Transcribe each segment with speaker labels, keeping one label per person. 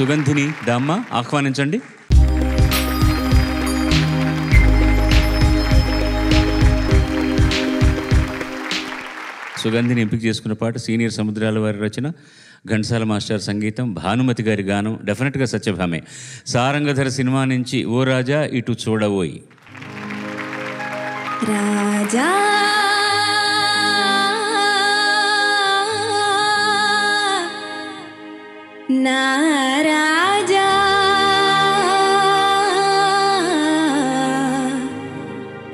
Speaker 1: సుగంధిని దామ్మ ఆహ్వానించండి. సుగంధిని ఎంపిక చేసుకున్న పాట సీనియర్ సముద్రాల వారి రచన, ఘంటసాల మాస్టర్ సంగీతం, భానుమతి గారి గానం. డెఫినెట్గా సత్యభామే. సారంగధర సినిమా నుంచి ఓ రాజా ఇటు చూడబోయి.
Speaker 2: రాజా నా రాజా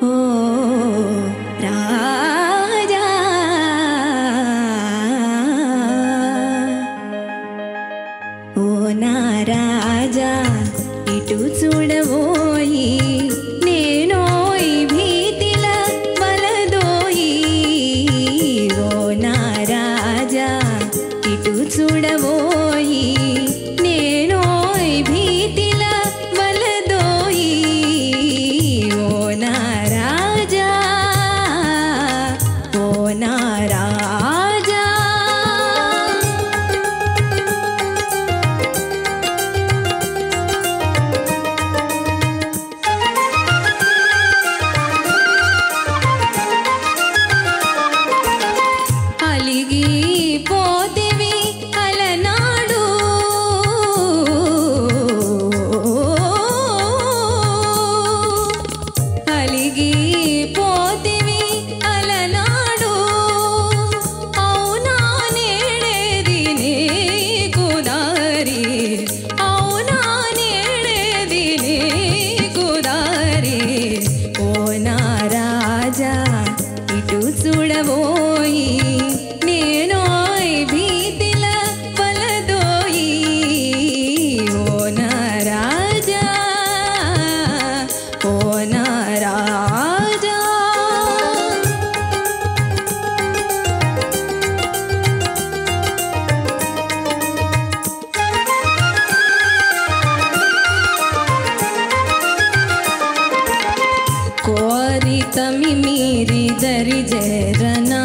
Speaker 2: ఓ రాజా ఓ నా రాజా ఇటు చూడబోయి నేనోయ్ భీతిల వలదోయి ఓ నా రాజా ఇటు చూడబోయి నేనోయ్ భీతిల వలదోయి ఓ నా రాజా ఓ నా రాజా అలిగిపోతివి అలనాడు అలిగిపోతివి అలనాడు అవునా నేడేది నీకు దారి అవునా నేడేది నీకు దారి ఓ నా రాజా ఇటు చూడబోయి నేనోయ్ భీతిల వలదోయి ఓ నా రాజా ఓ నా రాజా కోరితమి మీరి దరి జరనా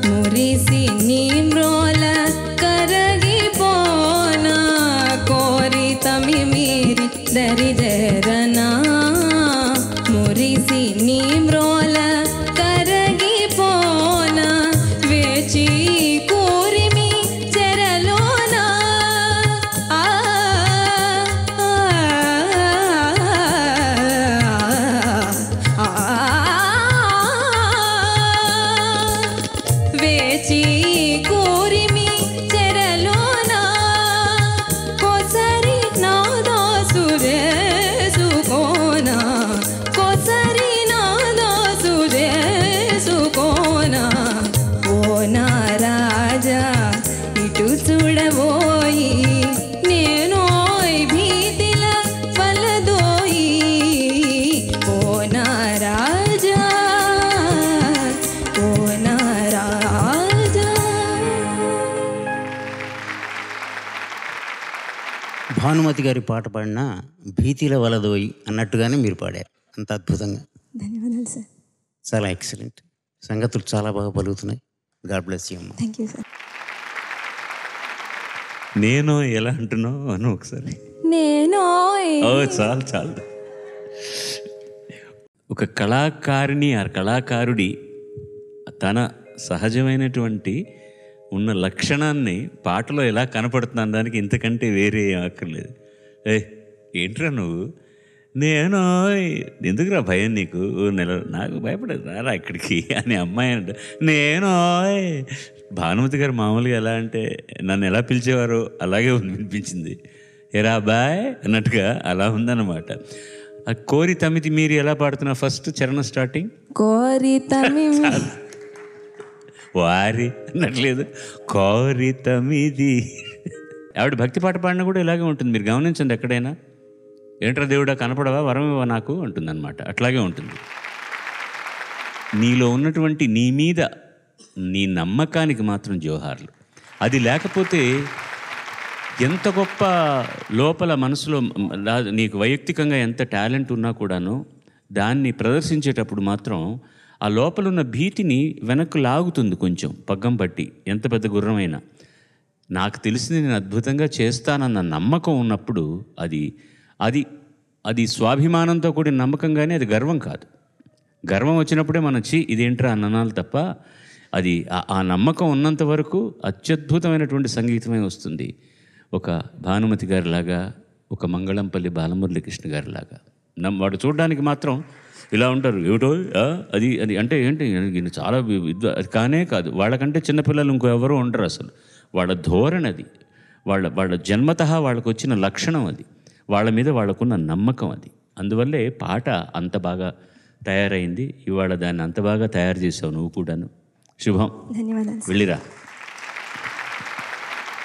Speaker 2: మురిసి నీ మ్రోల కరగిపోనా కోరితమి మీరి దరి జరనా మురిసి నీ మ్రోల కరగిపోనా వేచి కూరిమి చెరలోనా ఆ వేచి కూరిమి చెరలోనా కోసరి నాదాసు రేసుకోనా కోసరి నాదాసు రేసుకోనా ఓ నా రాజా ఇటు చూడబోయి నేనోయ్ భీతిల వలదోయి ఓ నా రాజా ఓ నా రాజా.
Speaker 3: భానుమతి గారి పాట పాడిన భీతిల వలదోయి అన్నట్టుగానే మీరు పాడారు. అంత అద్భుతంగా.
Speaker 2: ధన్యవాదాలు సార్.
Speaker 3: చాలా ఎక్సలెంట్. సంగతులు చాలా బాగా పలుకుతున్నాయి. గాడ్ బ్లెస్ యూ అమ్మ.
Speaker 2: Thank you sir.
Speaker 1: నేను ఎలా అంటున్నావు అను ఒకసారి.
Speaker 2: నేనోయ్
Speaker 1: ఓ చాలు చాలు. ఒక కళాకారిణి ఆ కళాకారుడి తన సహజమైనటువంటి ఉన్న లక్షణాన్ని పాటలో ఎలా కనపడుతున్నాను దానికి ఇంతకంటే వేరే అక్కర్లేదు. ఏంట్రా నువ్వు నేను ఎందుకురా భయం నీకు నెల నాకు భయపడదు రారా ఇక్కడికి అని అమ్మాయి అంట. నేను భానుమతి గారు మామూలుగా ఎలా అంటే నన్ను ఎలా పిలిచేవారో అలాగే వినిపించింది. ఎరా బాయ్ అన్నట్టుగా అలా ఉందన్నమాట. ఆ కోరి తమిది మీరు ఎలా పాడుతున్నా ఫస్ట్ చరణం స్టార్టింగ్
Speaker 2: కోరి తమి
Speaker 1: వారి అన్నట్లేదు కోరి తమిది. ఆవిడ భక్తి పాట పాడినా కూడా ఇలాగే ఉంటుంది. మీరు గమనించండి ఎక్కడైనా. ఏంట్రా దేవుడా కనపడవా వరం ఇవ్వ నాకు అంటుందన్నమాట. అట్లాగే ఉంటుంది. నీలో ఉన్నటువంటి నీ మీద నీ నమ్మకానికి మాత్రం జోహార్లు. అది లేకపోతే ఎంత గొప్ప లోపల మనసులో నీకు వైయక్తికంగా ఎంత టాలెంట్ ఉన్నా కూడాను దాన్ని ప్రదర్శించేటప్పుడు మాత్రం ఆ లోపల ఉన్న భీతిని వెనక్కు లాగుతుంది కొంచెం పగ్గం పట్టి. ఎంత పెద్ద గుర్రమైనా నాకు తెలిసింది నేను అద్భుతంగా చేస్తానన్న నమ్మకం ఉన్నప్పుడు అది అది అది స్వాభిమానంతో కూడిన నమ్మకం, కానీ అది గర్వం కాదు. గర్వం వచ్చినప్పుడే మనం ఇదేంట్రా అని అనాలి తప్ప, అది ఆ నమ్మకం ఉన్నంత వరకు అత్యద్భుతమైనటువంటి సంగీతమే వస్తుంది. ఒక భానుమతి గారిలాగా, ఒక మంగళంపల్లి బాలమురళీకృష్ణ గారిలాగా. వాడు చూడడానికి మాత్రం ఇలా ఉంటారు, ఏమిటో అది అది అంటే ఏంటి ఈయన చాలా అది కానే కాదు. వాళ్ళకంటే చిన్నపిల్లలు ఇంకో ఎవరో ఉండరు అసలు. వాళ్ళ ధోరణి అది, వాళ్ళ జన్మతః వాళ్ళకు వచ్చిన లక్షణం అది, వాళ్ళ మీద వాళ్ళకున్న నమ్మకం అది. అందువల్లే పాట అంత బాగా తయారైంది. ఇవాళ దాన్ని అంత బాగా తయారు చేసావు నువ్వు కూడాను. శుభం.
Speaker 2: ధన్యవాదాలు సార్.
Speaker 1: వెళ్ళిరా.